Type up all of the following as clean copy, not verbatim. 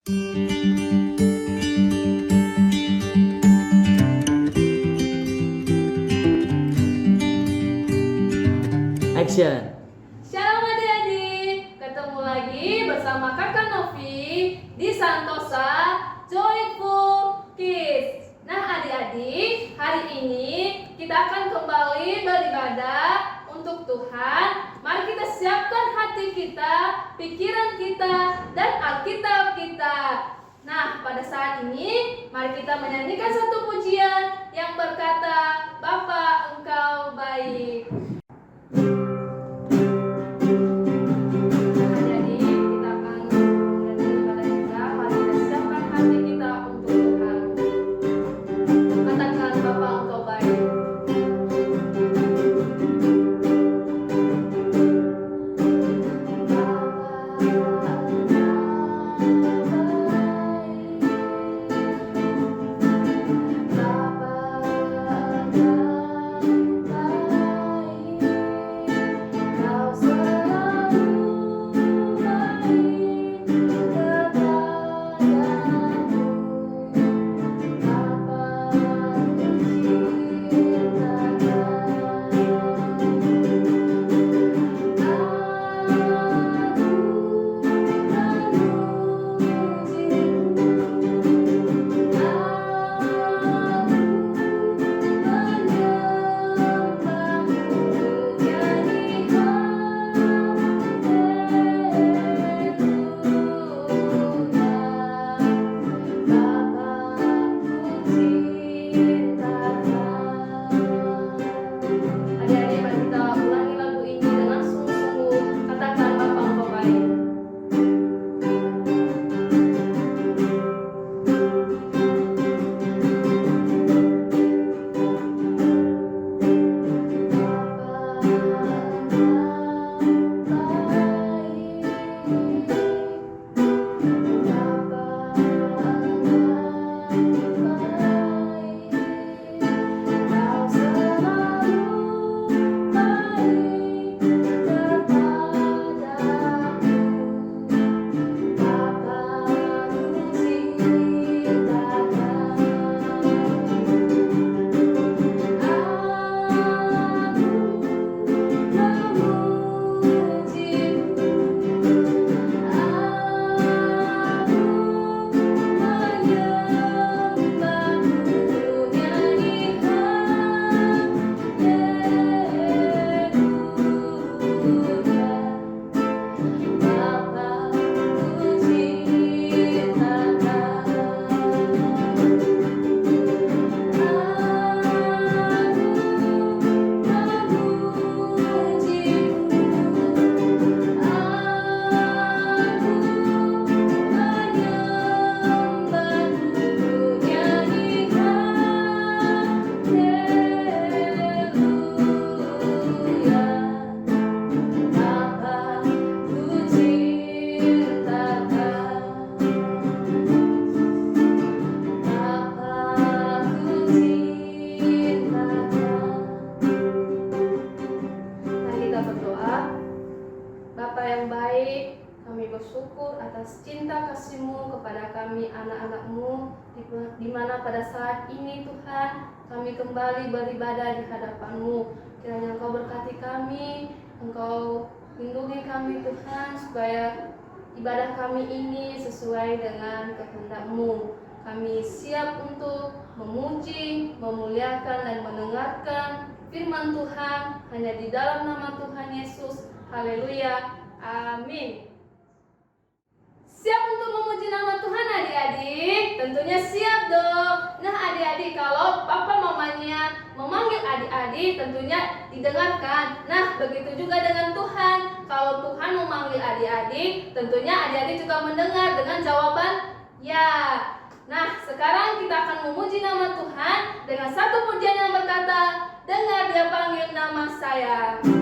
Action. Shalom adik-adik, ketemu lagi bersama Kakak Novi di Santosa Joyful Kids. Nah adik-adik, hari ini kita akan kembali beribadah untuk Tuhan. Mari kita siapkan hati kita, pikiran kita, dan Alkitab kita. Nah, pada saat ini mari kita menyanyikan satu pujian yang berkata, Bapa Engkau baik. Bersyukur atas cinta kasih-Mu kepada kami anak-anak-Mu, di mana pada saat ini Tuhan kami kembali beribadah di hadapan-Mu. Kiranya Engkau berkati kami, Engkau lindungi kami Tuhan, supaya ibadah kami ini sesuai dengan kehendak-Mu. Kami siap untuk memuji, memuliakan, dan mendengarkan firman Tuhan hanya di dalam nama Tuhan Yesus. Haleluya, amin. Siap untuk memuji nama Tuhan adik-adik? Tentunya siap dong. Nah adik-adik, kalau papa mamanya memanggil adik-adik tentunya didengarkan. Nah begitu juga dengan Tuhan. Kalau Tuhan memanggil adik-adik, tentunya adik-adik juga mendengar dengan jawaban ya. Nah sekarang kita akan memuji nama Tuhan dengan satu pujian yang berkata, dengar Dia panggil nama saya. Saya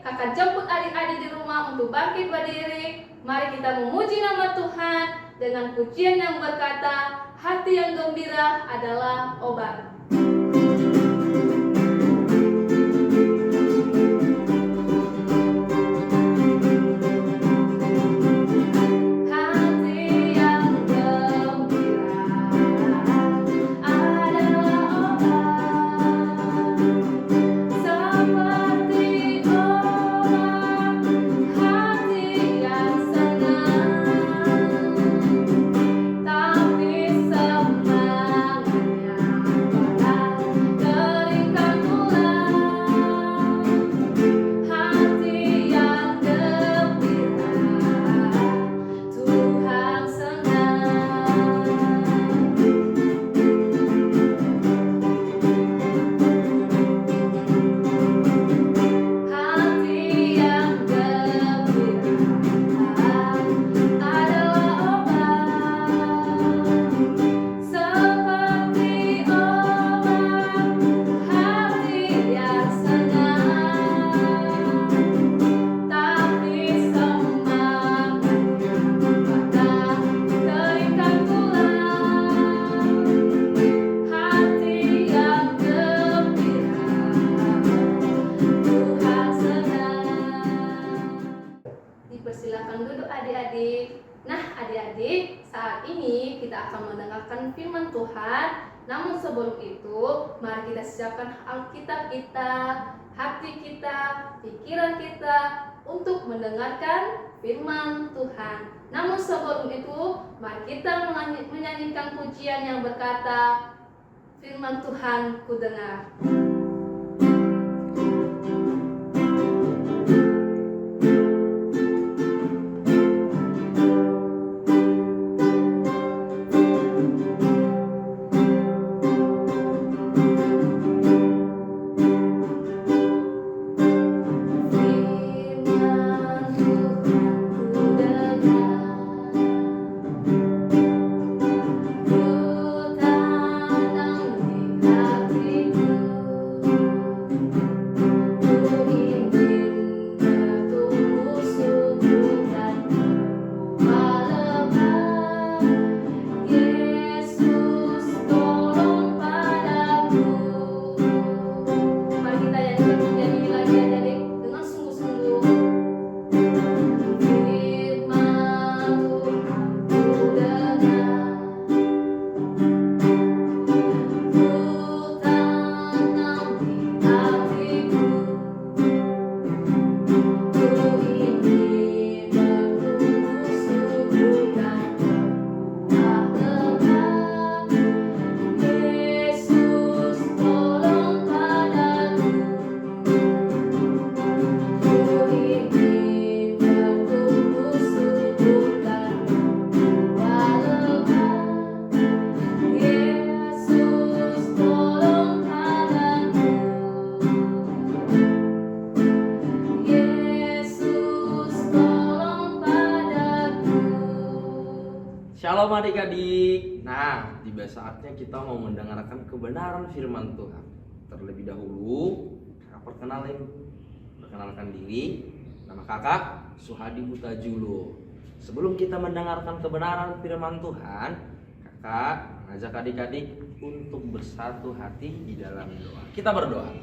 kakak jemput adik-adik di rumah untuk bangkit berdiri. Mari kita memuji nama Tuhan dengan pujian yang berkata, hati yang gembira adalah obat. Persilakan duduk adik-adik. Nah adik-adik, saat ini kita akan mendengarkan firman Tuhan. Namun sebelum itu, mari kita siapkan Alkitab kita, hati kita, pikiran kita untuk mendengarkan firman Tuhan. Namun sebelum itu, mari kita menyanyikan pujian yang berkata, firman Tuhan ku dengar. Shalom adik-adik. Nah, tiba saatnya kita mau mendengarkan kebenaran firman Tuhan. Terlebih dahulu, kakak perkenalkan diri. Nama kakak Suhadi Butajulo. Sebelum kita mendengarkan kebenaran firman Tuhan, kakak mengajak adik-adik untuk bersatu hati di dalam doa. Kita berdoa.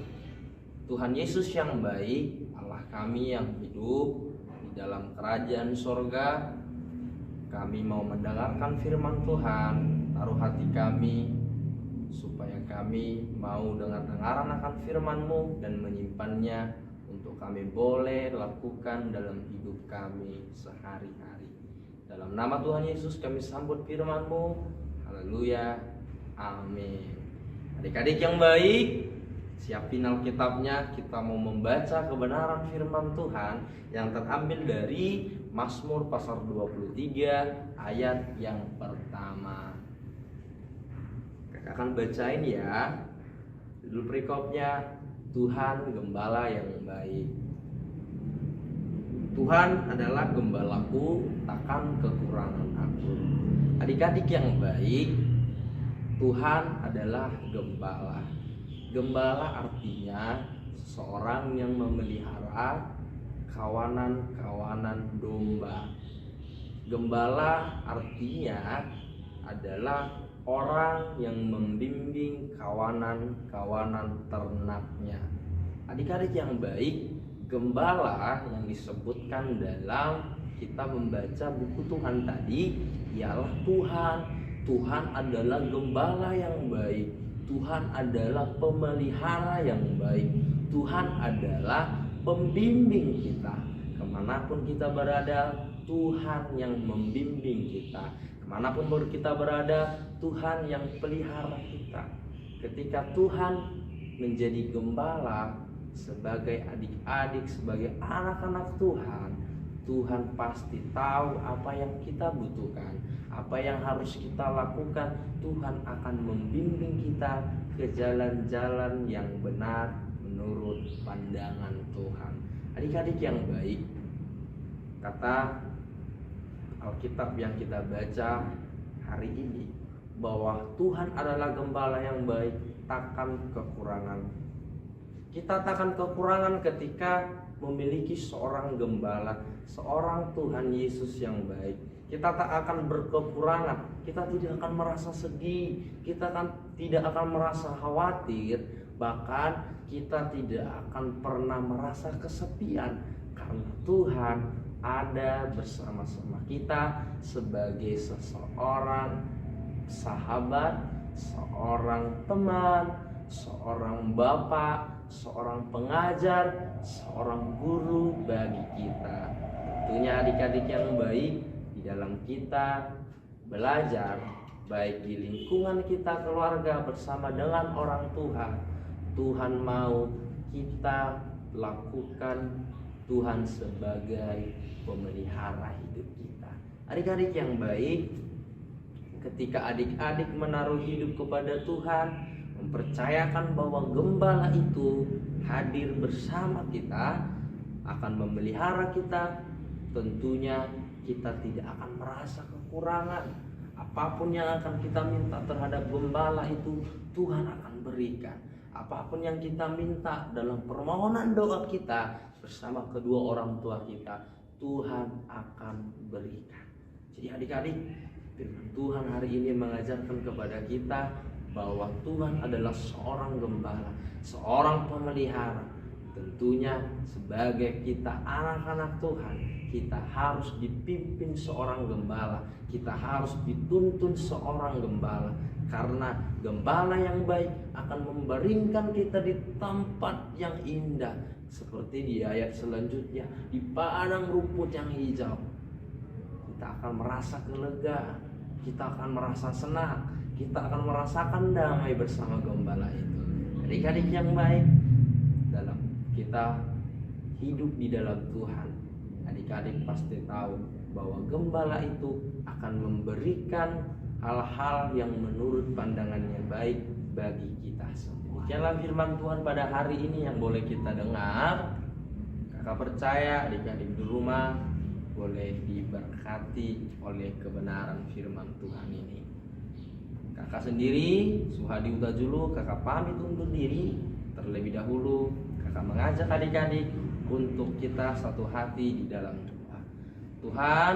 Tuhan Yesus yang baik, Allah kami yang hidup di dalam kerajaan sorga, kami mau mendengarkan firman Tuhan. Taruh hati kami supaya kami mau dengar-dengaran akan firman-Mu dan menyimpannya untuk kami boleh lakukan dalam hidup kami sehari-hari. Dalam nama Tuhan Yesus kami sambut firman-Mu. Haleluya. Amin. Adik-adik yang baik, siapin Alkitabnya. Kita mau membaca kebenaran firman Tuhan yang terambil dari Mazmur pasal 23 ayat yang pertama. Kakak akan bacain ya. Judul perikopnya, Tuhan Gembala yang baik. Tuhan adalah gembalaku, takkan kekurangan aku. Adik-adik yang baik, Tuhan adalah gembala. Gembala artinya seseorang yang memelihara kawanan-kawanan domba. Gembala artinya adalah orang yang membimbing kawanan-kawanan ternaknya. Adik-adik yang baik, gembala yang disebutkan dalam kita membaca buku Tuhan tadi ialah Tuhan. Tuhan adalah gembala yang baik. Tuhan adalah pemelihara yang baik. Tuhan adalah pembimbing kita. Kemanapun kita berada, Tuhan yang membimbing kita. Kemanapun kita berada, Tuhan yang pelihara kita. Ketika Tuhan menjadi gembala, sebagai adik-adik, sebagai anak-anak Tuhan, Tuhan pasti tahu apa yang kita butuhkan, apa yang harus kita lakukan. Tuhan akan membimbing kita ke jalan-jalan yang benar menurut pandangan Tuhan. Adik-adik yang baik, kata Alkitab yang kita baca hari ini bahwa Tuhan adalah gembala yang baik, takkan kekurangan. Kita takkan kekurangan ketika memiliki seorang gembala, seorang Tuhan Yesus yang baik. Kita tak akan berkekurangan, kita tidak akan merasa sedih, kita tidak akan merasa khawatir, bahkan kita tidak akan pernah merasa kesepian karena Tuhan ada bersama-sama kita sebagai seseorang sahabat, seorang teman, seorang bapak, seorang pengajar, seorang guru bagi kita. Tentunya adik-adik yang baik, di dalam kita belajar, baik di lingkungan kita keluarga bersama dengan orang Tuhan, Tuhan mau kita lakukan Tuhan sebagai pemelihara hidup kita. Adik-adik yang baik, ketika adik-adik menaruh hidup kepada Tuhan, mempercayakan bahwa gembala itu hadir bersama kita, akan memelihara kita, tentunya kita tidak akan merasa kekurangan. Apapun yang akan kita minta terhadap gembala itu, Tuhan akan berikan. Apapun yang kita minta dalam permohonan doa kita bersama kedua orang tua kita, Tuhan akan berikan. Jadi adik-adik, firman Tuhan hari ini mengajarkan kepada kita bahwa Tuhan adalah seorang gembala, seorang pemelihara. Tentunya sebagai kita anak-anak Tuhan, kita harus dipimpin seorang gembala, kita harus dituntun seorang gembala. Karena gembala yang baik akan membaringkan kita di tempat yang indah, seperti di ayat selanjutnya, di padang rumput yang hijau. Kita akan merasa kelegaan, kita akan merasa senang, kita akan merasakan damai bersama gembala itu. Adik-adik yang baik, dalam kita hidup di dalam Tuhan, adik-adik pasti tahu bahwa gembala itu akan memberikan hal-hal yang menurut pandangannya baik bagi kita semua. Demikianlah firman Tuhan pada hari ini yang boleh kita dengar. Kakak percaya adik-adik di rumah boleh diberkati oleh kebenaran firman Tuhan ini. Kakak sendiri, Suhadi Utajulu, kakak pamit undur diri. Terlebih dahulu, kakak mengajak adik-adik untuk kita satu hati di dalam doa. Tuhan,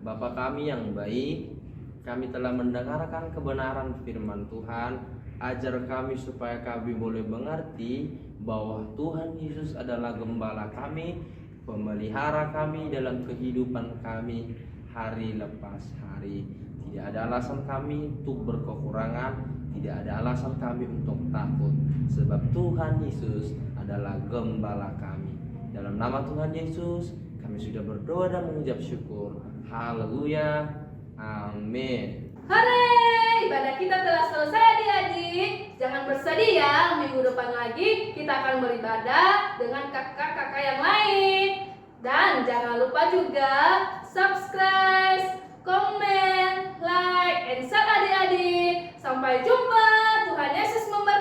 Bapa kami yang baik, kami telah mendengarkan kebenaran firman Tuhan. Ajar kami supaya kami boleh mengerti bahwa Tuhan Yesus adalah gembala kami, pemelihara kami dalam kehidupan kami hari lepas hari. Tidak ada alasan kami untuk berkekurangan, tidak ada alasan kami untuk takut, sebab Tuhan Yesus adalah gembala kami. Dalam nama Tuhan Yesus kami sudah berdoa dan mengucap syukur. Haleluya, amin. Hore, ibadah kita telah selesai adik-adik. Jangan bersedih ya, minggu depan lagi kita akan beribadah dengan kakak-kakak yang lain. Dan jangan lupa juga subscribe, komen, like, and share adik-adik. Sampai jumpa, Tuhan Yesus memberkati.